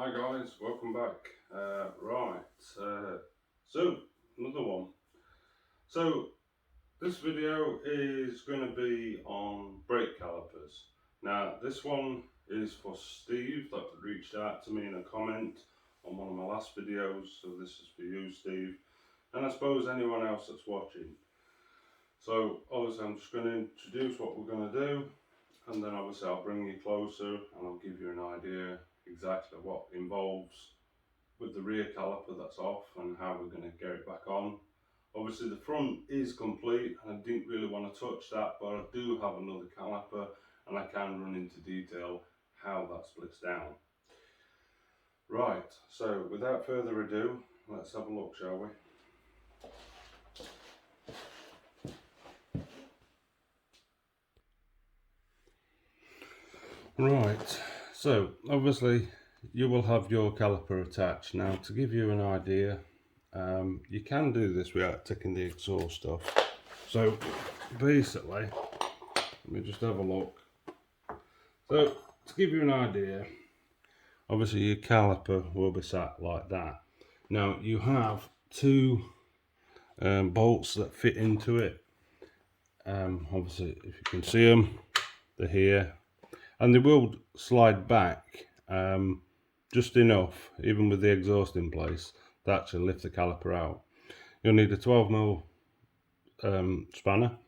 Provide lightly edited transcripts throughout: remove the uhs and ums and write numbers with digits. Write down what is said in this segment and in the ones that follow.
Hi guys, welcome back. So another one. So this video is going to be on brake calipers. Now this one is for Steve that reached out to me in a comment on one of my last videos. So this is for you, Steve, and I suppose anyone else that's watching. So obviously I'm just going to introduce what we're going to do, and then obviously I'll bring you closer and I'll give you an idea exactly what involves with the rear caliper that's off and how we're going to get it back on. Obviously the front is complete and I didn't really want to touch that, but I do have another caliper and I can run into detail how that splits down. Right, so without further ado, let's have a look, shall we? Right, so obviously you will have your caliper attached. Now to give you an idea, you can do this without taking the exhaust off. So basically, let me just have a look. So to give you an idea, obviously your caliper will be sat like that. Now you have two bolts that fit into it. Obviously if you can see them, they're here. And they will slide back just enough, even with the exhaust in place, to actually lift the caliper out. You'll need a 12mm spanner.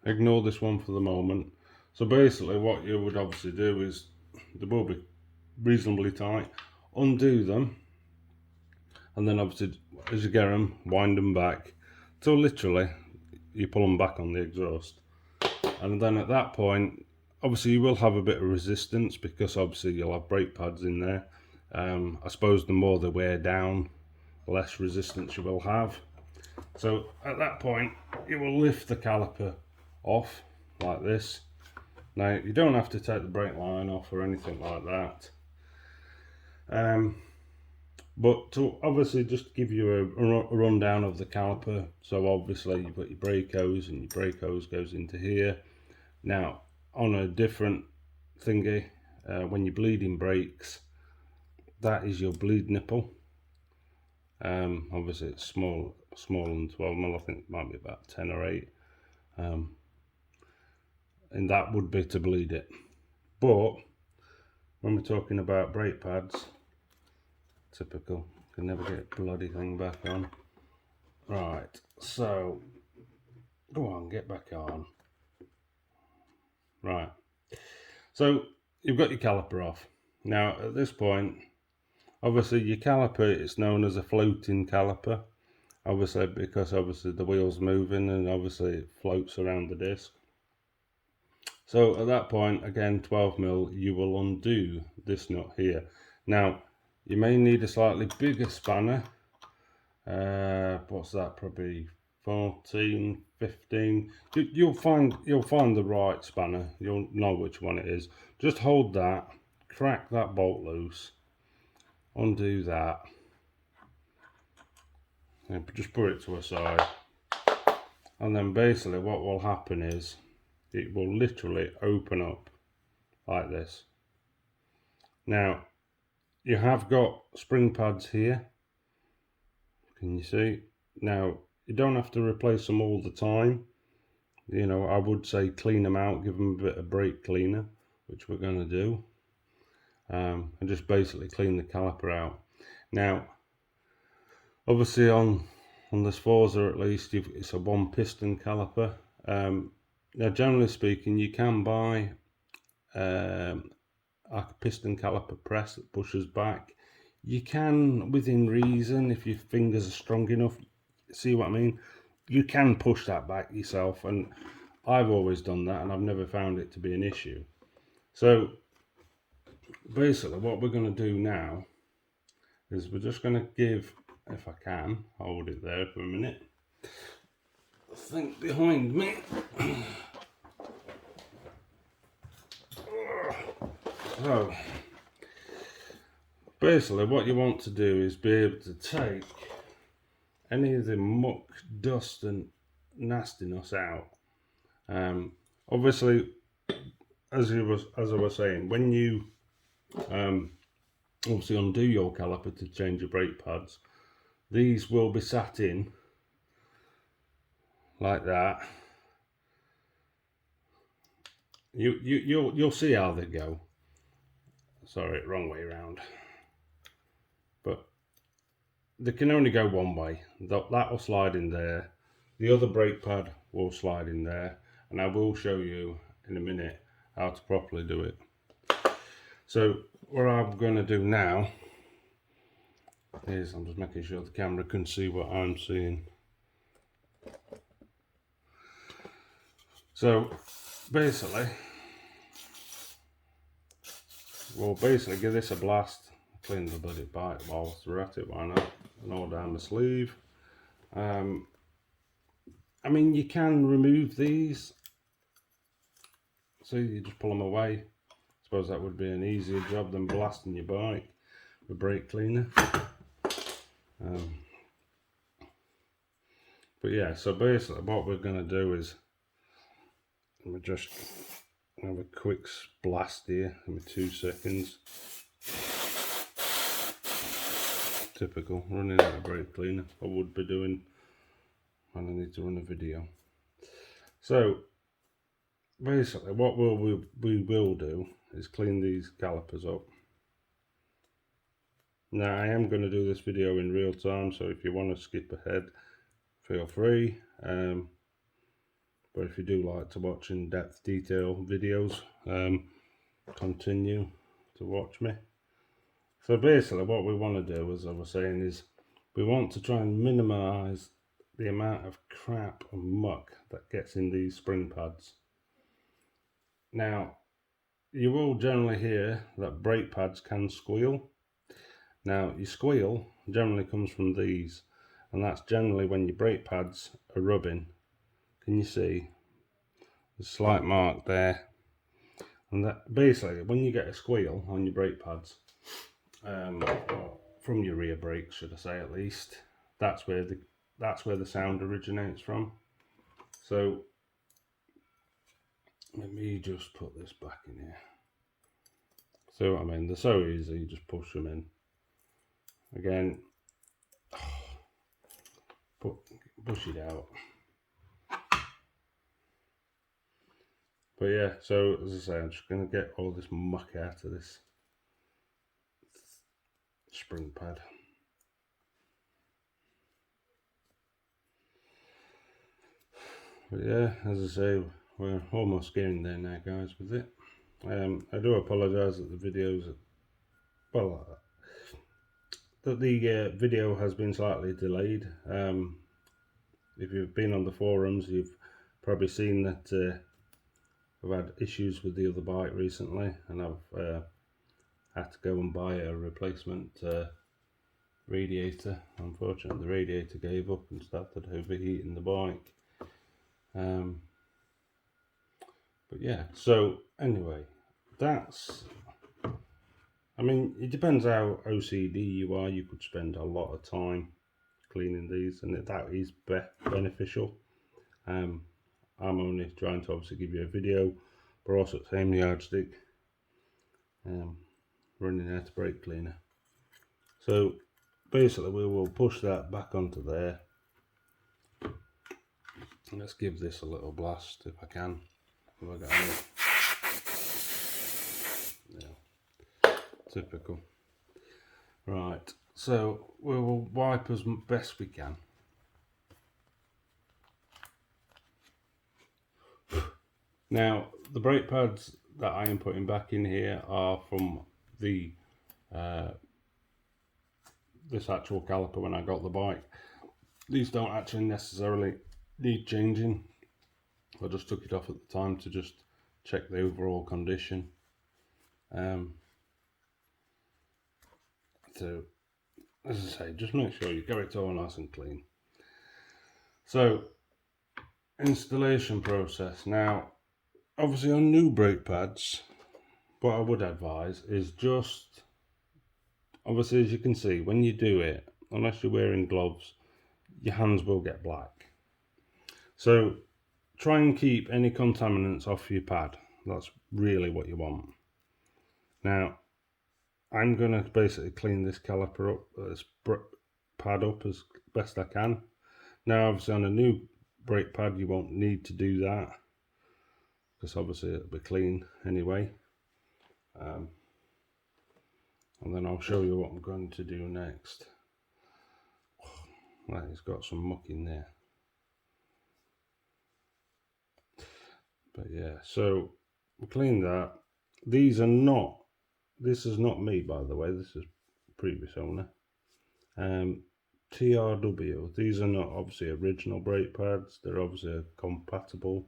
Ignore this one for the moment. So basically what you would obviously do is, they will be reasonably tight, undo them, and then obviously as you get them, wind them back till literally you pull them back on the exhaust. And then at that point, obviously you will have a bit of resistance because obviously you'll have brake pads in there. I suppose the more they wear down, the less resistance you will have. So at that point you will lift the caliper off like this. Now you don't have to take the brake line off or anything like that. But to obviously just give you a rundown of the caliper. So obviously you've got your brake hose, and your brake hose goes into here. Now on a different thingy, when you're bleeding brakes, that is your bleed nipple. Obviously it's smaller than 12mm. I think it might be about 10 or 8, and that would be to bleed it. But when we're talking about brake pads, typical, can never get a bloody thing back on. Right, so go on, get back on. Right, so you've got your caliper off. Now at this point, obviously your caliper is known as a floating caliper, obviously because obviously the wheel's moving and obviously it floats around the disc. So at that point, again 12mm, you will undo this nut here. Now you may need a slightly bigger spanner. What's that, probably 14, 15. You'll find the right spanner. You'll know which one it is. Just hold that, crack that bolt loose, undo that, and just put it to a side. And then basically what will happen is it will literally open up like this. Now you have got spring pads here, can you see? Now you don't have to replace them all the time. You know, I would say clean them out, give them a bit of brake cleaner, which we're going to do, and just basically clean the caliper out. Now obviously on this Forza at least, it's a one piston caliper. Now generally speaking, you can buy a piston caliper press that pushes back. You can, within reason, if your fingers are strong enough, see what I mean, you can push that back yourself, and I've always done that and I've never found it to be an issue. So basically what we're going to do now is we're just going to give, if I can hold it there for a minute, I think behind me. So basically what you want to do is be able to take any of the muck, dust and nastiness out. Obviously, as I was saying, when you obviously undo your caliper to change your brake pads. These will be sat in like that. You'll see how they go. Sorry, wrong way around. But they can only go one way. That will slide in there. The other brake pad will slide in there, and I will show you in a minute how to properly do it. So what I'm going to do now is I'm just making sure the camera can see what I'm seeing. So basically, we'll give this a blast, clean the bloody bike whilst we're at it, why not? And all down the sleeve. I mean, you can remove these, so you just pull them away. I suppose that would be an easier job than blasting your bike with brake cleaner. But yeah, so basically what we're going to do is we just have a quick blast here in 2 seconds. Typical, running out of brake cleaner. I would be doing when I need to run a video. So basically what we will do is clean these calipers up. Now I am going to do this video in real time, so if you want to skip ahead, feel free. But if you do like to watch in-depth detail videos, continue to watch me. So basically what we want to do, as I was saying, is we want to try and minimize the amount of crap and muck that gets in these spring pads. Now, you will generally hear that brake pads can squeal. Now, your squeal generally comes from these, and that's generally when your brake pads are rubbing. Can you see? There's a slight mark there. And that basically, when you get a squeal on your brake pads, from your rear brakes, should I say at least, that's where the sound originates from. So let me just put this back in here. So I mean, they're so easy, you just push them in. Again, push it out. But yeah, so as I say, I'm just going to get all this muck out of this spring pad. But yeah, as I say, we're almost getting there now, guys, with it. I do apologise that the videos, well, that the video has been slightly delayed. If you've been on the forums, you've probably seen that I've had issues with the other bike recently, and I've had to go and buy a replacement radiator. Unfortunately, the radiator gave up and started overheating the bike. But yeah, so anyway, that's, I mean, it depends how OCD you are. You could spend a lot of time cleaning these, and that is beneficial. I'm only trying to obviously give you a video, but also at the same yardstick, running out of brake cleaner. So basically we will push that back onto there. Let's give this a little blast if I can. Have I got it? Yeah. Typical. Right, so we will wipe as best we can. Now, the brake pads that I am putting back in here are from the this actual caliper when I got the bike. These don't actually necessarily need changing. I just took it off at the time to just check the overall condition. So, as I say, just make sure you get it all nice and clean. So, installation process. Now, obviously on new brake pads, what I would advise is just, obviously as you can see, when you do it, unless you're wearing gloves, your hands will get black. So try and keep any contaminants off your pad. That's really what you want. Now, I'm going to basically clean this caliper up, this pad up as best I can. Now obviously on a new brake pad you won't need to do that, because obviously it'll be clean anyway. And then I'll show you what I'm going to do next. Right, it's got some muck in there. But yeah, so we clean that. These are not, this is not me by the way, this is previous owner. TRW, these are not obviously original brake pads, they're obviously a compatible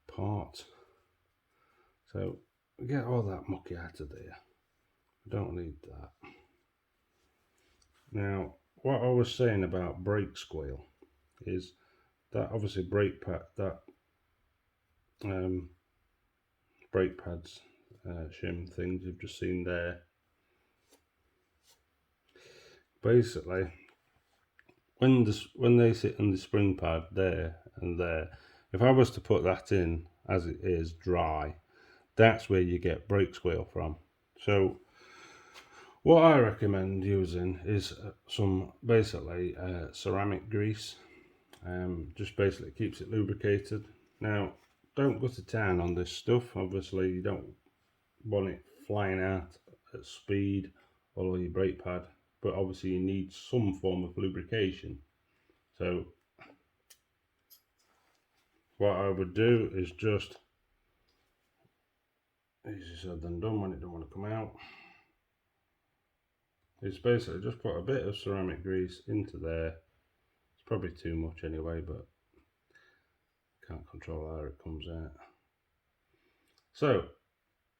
part. So get all that mucky out of there. I don't need that. Now, what I was saying about brake squeal is that obviously brake pad, that brake pads shim things you've just seen there. Basically, when they sit in the spring pad there and there, if I was to put that in as it is dry, that's where you get brake squeal from. So what I recommend using is some basically ceramic grease. Just basically keeps it lubricated. Now, don't go to town on this stuff. Obviously, you don't want it flying out at speed all over your brake pad, but obviously you need some form of lubrication. So what I would do is just, easier said than done when it don't want to come out, is basically just put a bit of ceramic grease into there. It's probably too much anyway, but can't control how it comes out. So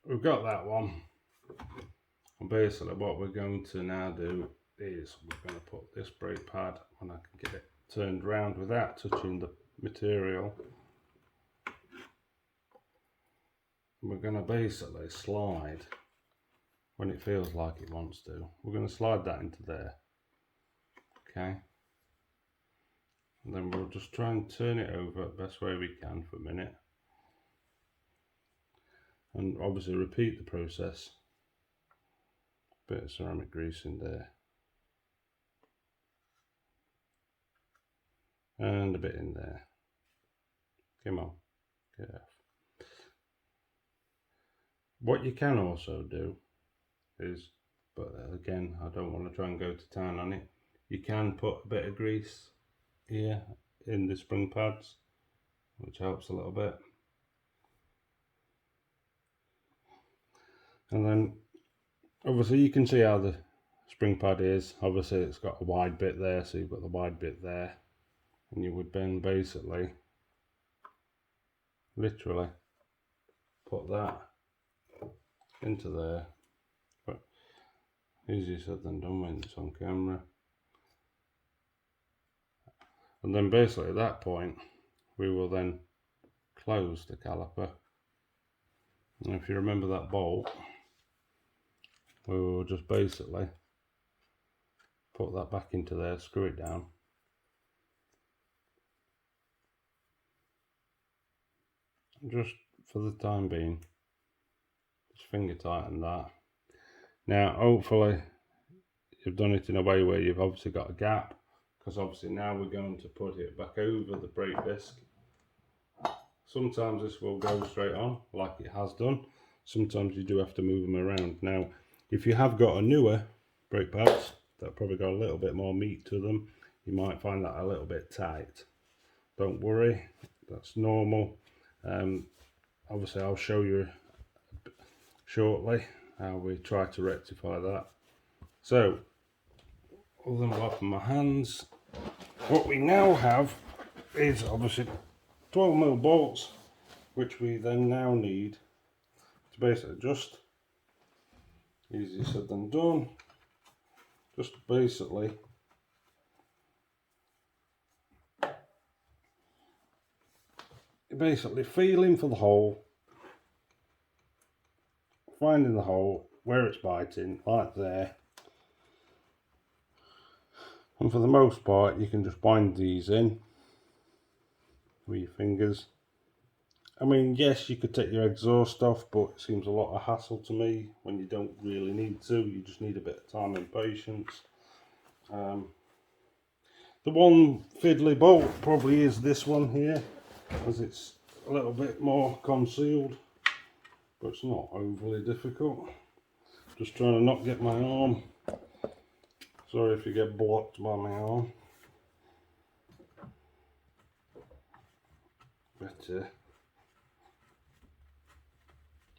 we've got that one, and basically what we're going to now do is we're going to put this brake pad, when I can get it turned around without touching the material, we're going to basically slide when it feels like it wants to. We're going to slide that into there, okay, and then we'll just try and turn it over the best way we can for a minute, and obviously repeat the process. Bit of ceramic grease in there and a bit in there. Come on, get off. What you can also do is, but again I don't want to try and go to town on it, you can put a bit of grease here in the spring pads, which helps a little bit. And then obviously you can see how the spring pad is. Obviously it's got a wide bit there, so you've got the wide bit there, and you would then basically literally put that into there. But easier said than done when it's on camera. And then basically at that point we will then close the caliper, and if you remember that bolt, we will just basically put that back into there, screw it down, just for the time being, just finger tighten that. Now hopefully you've done it in a way where you've obviously got a gap, because obviously now we're going to put it back over the brake disc. Sometimes this will go straight on like it has done, sometimes you do have to move them around. Now if you have got a newer brake pads that probably got a little bit more meat to them, you might find that a little bit tight. Don't worry, that's normal. Obviously I'll show you shortly how we try to rectify that. So other than wiping my hands, what we now have is obviously 12mm bolts, which we then now need to basically just, easier said than done, just basically feeling for the hole, finding the hole where it's biting, like there. And for the most part you can just bind these in with your fingers, I mean, yes, you could take your exhaust off, but it seems a lot of hassle to me when you don't really need to. You just need a bit of time and patience. The one fiddly bolt probably is this one here, as it's a little bit more concealed, but it's not overly difficult. Just trying to not get my arm. Sorry if you get blocked by my arm. But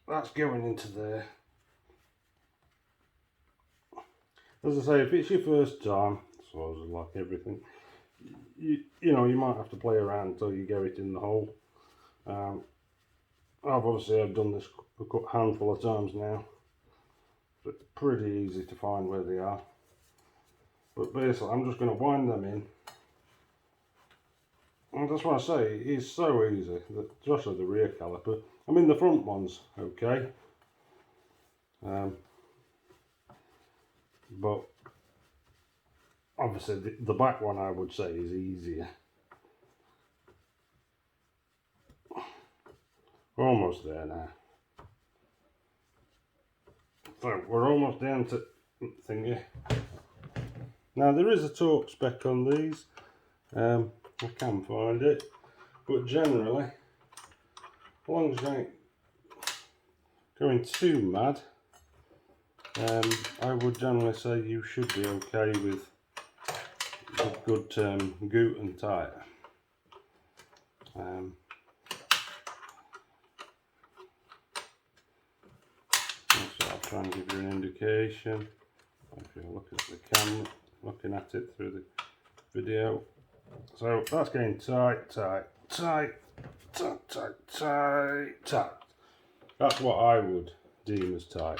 that's going into there. As I say, if it's your first time, so like everything, you know, you might have to play around until you get it in the hole. I've done this a handful of times now, so it's pretty easy to find where they are. But basically, I'm just going to wind them in. And that's what I say, it is so easy, especially the rear caliper. I mean, the front one's okay. But obviously the back one I would say is easier. We're almost there now. So we're almost down to thingy. Now there is a torque spec on these. I can find it, but generally, as long as you ain't going too mad, I would generally say you should be okay with a good goot and tight. So I'll try and give you an indication. If you look at the camera, looking at it through the video. So that's getting tight, tight, tight, tight, tight, tight, tight. That's what I would deem as tight.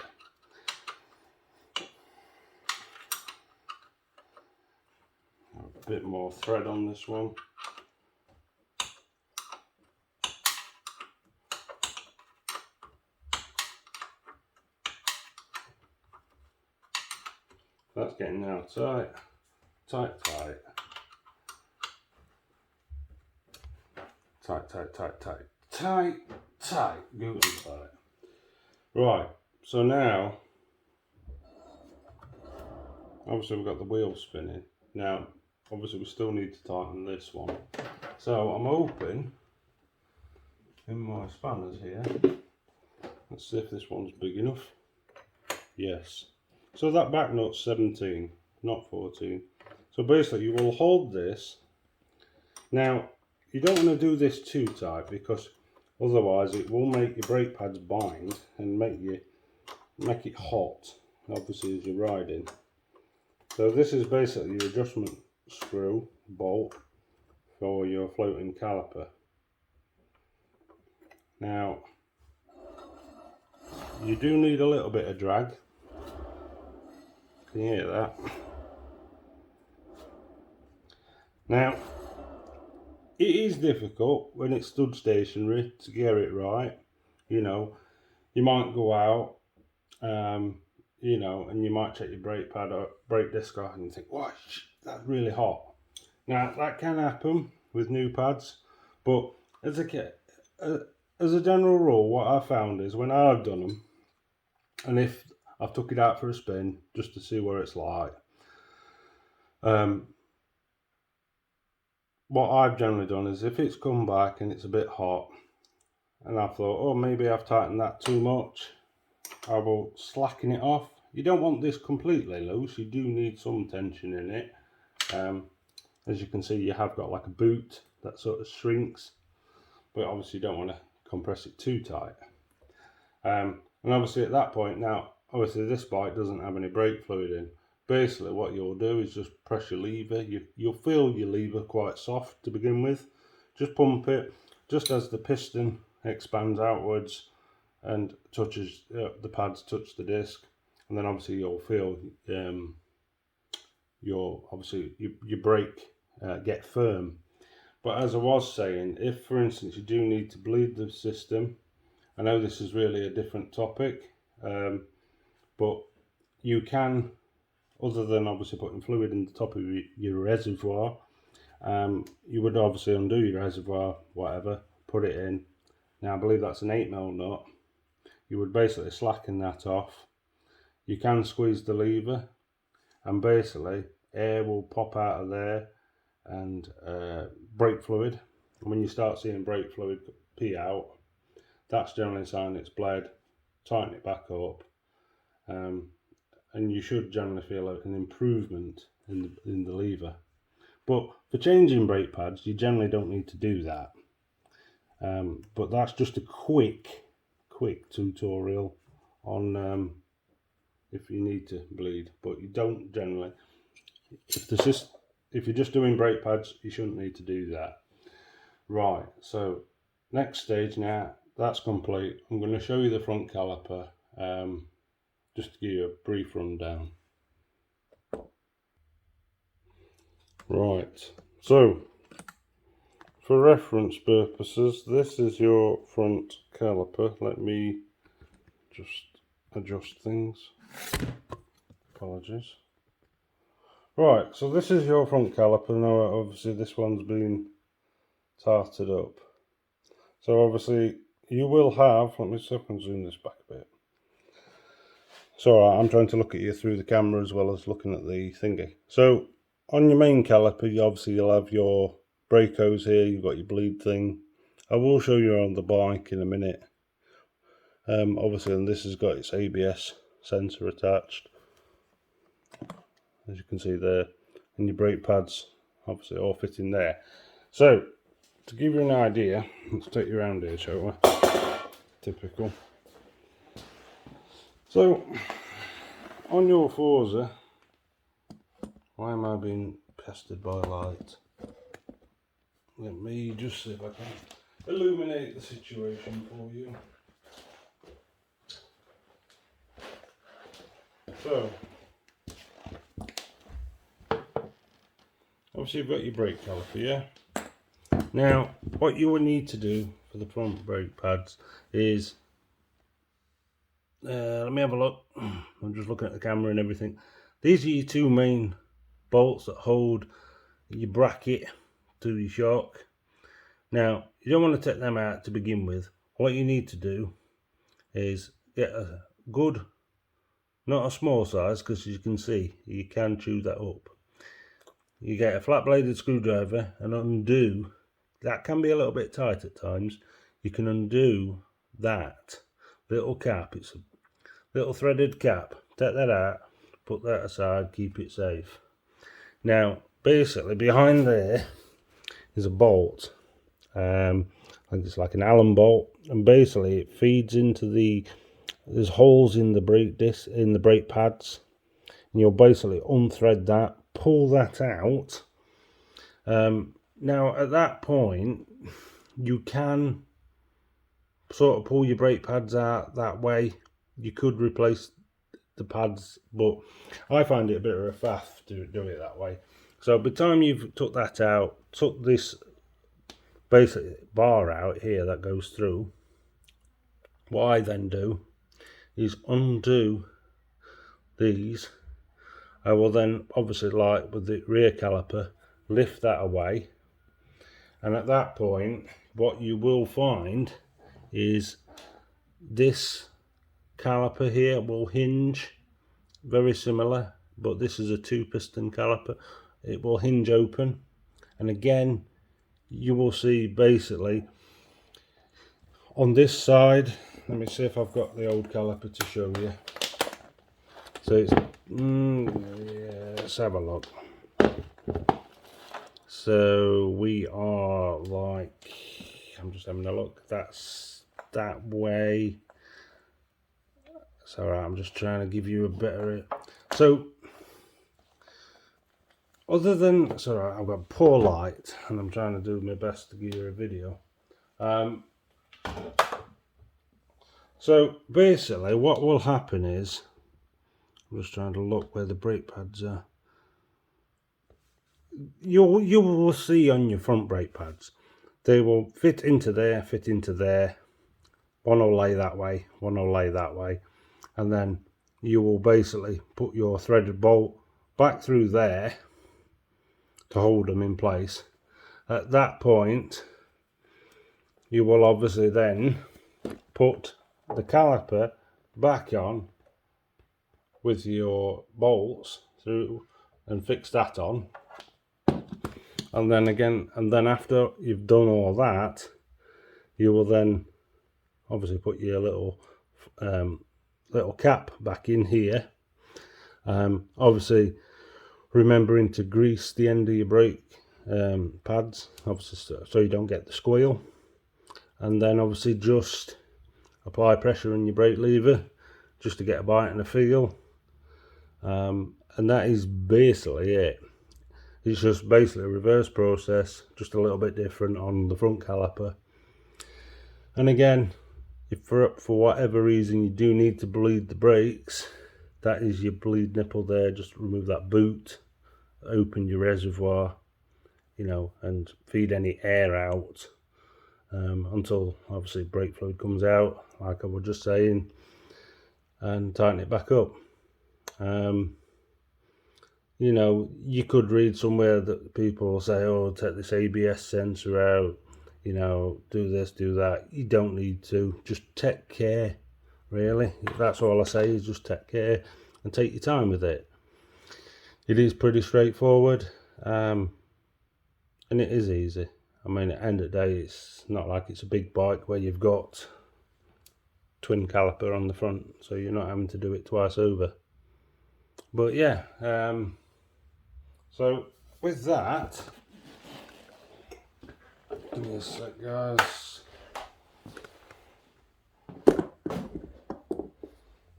A bit more thread on this one. That's getting now tight, tight, tight. Tight, tight, tight, tight, tight, tight, good and tight. Right, so now, obviously we've got the wheel spinning. Now, obviously we still need to tighten this one. So I'm hoping, in my spanners here, let's see if this one's big enough. Yes. So that back nut's 17, not 14. So basically you will hold this. Now, you don't want to do this too tight because otherwise it will make your brake pads bind and make it hot, obviously, as you're riding. So this is basically your adjustment screw bolt for your floating caliper. Now, you do need a little bit of drag. Can you hear that? Now, it is difficult when it's stood stationary to get it right. You know, you might go out, you know, and you might check your brake pad or brake disc off and you think, wow, that's really hot. Now, that can happen with new pads, but as a general rule, what I found is when I've done them, and if I've took it out for a spin just to see what it's like, what I've generally done is if it's come back and it's a bit hot and I thought, oh, maybe I've tightened that too much, I will slacken it off. You don't want this completely loose, you do need some tension in it. As you can see, you have got like a boot that sort of shrinks, but obviously you don't want to compress it too tight. And obviously at that point, now obviously this bike doesn't have any brake fluid in. Basically what you'll do is just press your lever. You'll feel your lever quite soft to begin with. Just pump it just as the piston expands outwards and touches the pads touch the disc, and then obviously you'll feel your brake get firm. But as I was saying, if for instance you do need to bleed the system, I know this is really a different topic, but you can, other than obviously putting fluid in the top of your reservoir, you would obviously undo your reservoir, whatever, put it in, Now I believe that's an 8mm nut. You would basically slacken that off. You can squeeze the lever and basically air will pop out of there and brake fluid. And when you start seeing brake fluid pee out, that's generally a sign it's bled. Tighten it back up, and you should generally feel an improvement in the lever. But for changing brake pads, you generally don't need to do that. But that's just a quick tutorial on if you need to bleed, but you don't generally. If you're just doing brake pads, you shouldn't need to do that. Right, so next stage now, that's complete. I'm going to show you the front caliper, just to give you a brief rundown. Right, so for reference purposes, this is your front caliper. Let me just adjust things. Apologies. Right, so this is your front caliper. Now obviously this one's been tarted up. So obviously you will have, let me see if I can zoom this back a bit. It's alright, I'm trying to look at you through the camera as well as looking at the thingy. So on your main caliper, you'll have your brake hose here, you've got your bleed thing. I will show you on the bike in a minute. Obviously, and this has got its ABS sensor attached, as you can see there, and your brake pads obviously all fit in there. So to give you an idea, let's take you around here, shall we? Typical. So on your Forza, why am I being pestered by light? Let me just see if I can illuminate the situation for you. So obviously you've got your brake caliper, yeah? Now what you will need to do for the front brake pads is, let me have a look. I'm just looking at the camera and everything. These are your two main bolts that hold your bracket to your shock. Now you don't want to take them out to begin with. What you need to do is get a good, not a small size, because as you can see you can chew that up. You get a flat bladed screwdriver and undo, that can be a little bit tight at times. You can undo that little cap, it's a little threaded cap. Take that out, put that aside, keep it safe. Now basically behind there is a bolt, I think it's like an Allen bolt, and basically it feeds into there's holes in the brake disc, in the brake pads, and you'll basically unthread that, pull that out. Now at that point you can sort of pull your brake pads out that way. You could replace the pads, but I find it a bit of a faff to do it that way. So by the time you've took that out, took this basic bar out here that goes through, what I then do is undo these. I will then obviously, like with the rear caliper, lift that away, and at that point what you will find is this caliper here will hinge, very similar, but this is a 2-piston caliper. It will hinge open, and again you will see basically on this side, let me see if I've got the old caliper to show you. So it's yeah, let's have a look. So we are like, I'm just having a look, that's that way. So I'm just trying to give you a better, so other than, sorry, I've got poor light and I'm trying to do my best to give you a video. So basically what will happen is, I'm just trying to look where the brake pads are. You will see on your front brake pads, they will fit into there. One will lay that way, one will lay that way, and then you will basically put your threaded bolt back through there to hold them in place. At that point you will obviously then put the caliper back on with your bolts through and fix that on, and then after you've done all that, you will then obviously put your little cap back in here, obviously remembering to grease the end of your brake pads, obviously so you don't get the squeal, and then obviously just apply pressure on your brake lever just to get a bite and a feel, and that is basically it. It's just basically a reverse process, just a little bit different on the front caliper. And again, if for whatever reason you do need to bleed the brakes, that is your bleed nipple there. Just remove that boot, open your reservoir, you know, and feed any air out until obviously brake fluid comes out, like I was just saying, and tighten it back up. You know, you could read somewhere that people will say, oh, take this ABS sensor out, you know, do this, do that. You don't need to. Just take care, really. That's all I say, is just take care and take your time with it. It is pretty straightforward, and it is easy. I mean, at the end of the day, it's not like it's a big bike where you've got twin caliper on the front, so you're not having to do it twice over. But yeah, so with that, give me a sec, guys.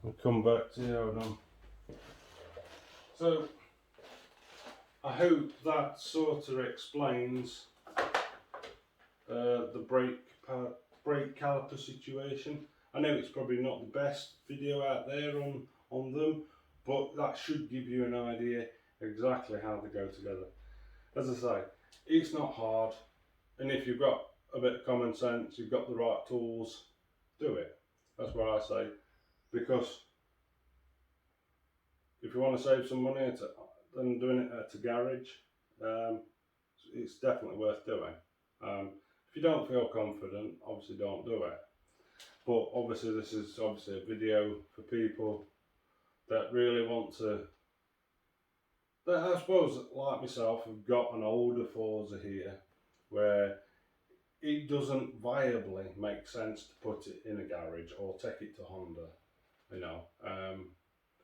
I'll come back to you. Hold on. So I hope that sort of explains the brake caliper situation. I know it's probably not the best video out there on them, but that should give you an idea exactly how they go together. As I say, it's not hard, and if you've got a bit of common sense, you've got the right tools, do it. That's what I say, because if you want to save some money then doing it at a garage, it's definitely worth doing. If you don't feel confident, obviously don't do it. But obviously this is obviously a video for people that really want to, that I suppose like myself have got an older Forza here where it doesn't viably make sense to put it in a garage or take it to Honda, you know,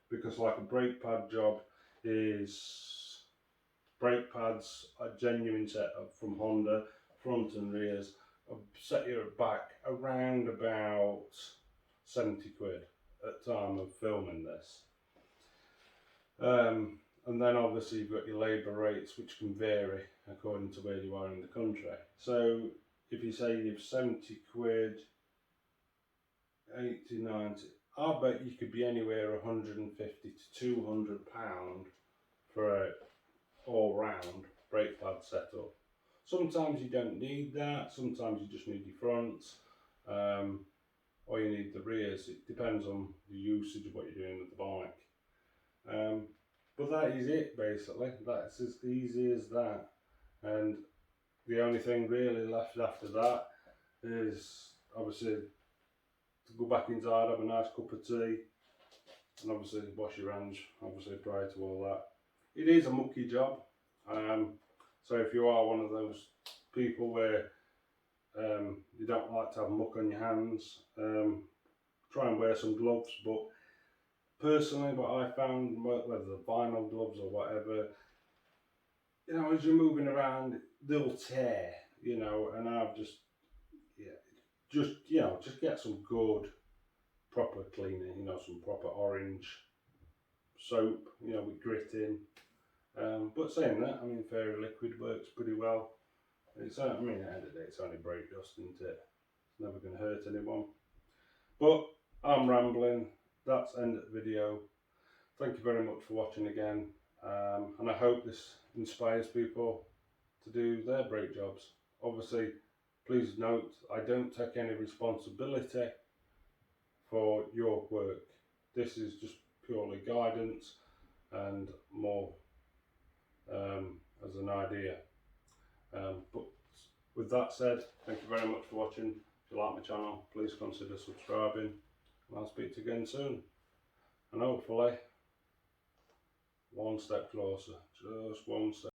because like a brake pad job is, brake pads are genuine setup from Honda, front and rears. I've set you back around about 70 quid at the time of filming this. And then obviously you've got your labour rates, which can vary according to where you are in the country. So if you say you've 70 quid, 80, 90, I bet you could be anywhere 150 to 200 pound for a all round brake pad setup. Sometimes you don't need that, sometimes you just need your fronts, or you need the rears. It depends on the usage of what you're doing with the bike. But that is it basically, that's as easy as that. And the only thing really left after that is obviously to go back inside, have a nice cup of tea, and obviously wash your hands obviously prior to all that. It is a mucky job, so if you are one of those people where you don't like to have muck on your hands, try and wear some gloves. But personally, what I found, whether the vinyl gloves or whatever, you know, as you're moving around, they'll tear, you know, and I've just, yeah, just get some good proper cleaning, you know, some proper orange soap, you know, with grit in. But saying that, I mean, Fairy Liquid works pretty well. It's, I mean, at the end of the day, it's only brake dust, isn't it? It's never going to hurt anyone. But I'm rambling. That's the end of the video. Thank you very much for watching again. And I hope this inspires people to do their brake jobs. Obviously, please note, I don't take any responsibility for your work. This is just purely guidance and more as an idea. But with that said, thank you very much for watching. If you like my channel, please consider subscribing, and I'll speak to you again soon. And hopefully, one step closer, just one step.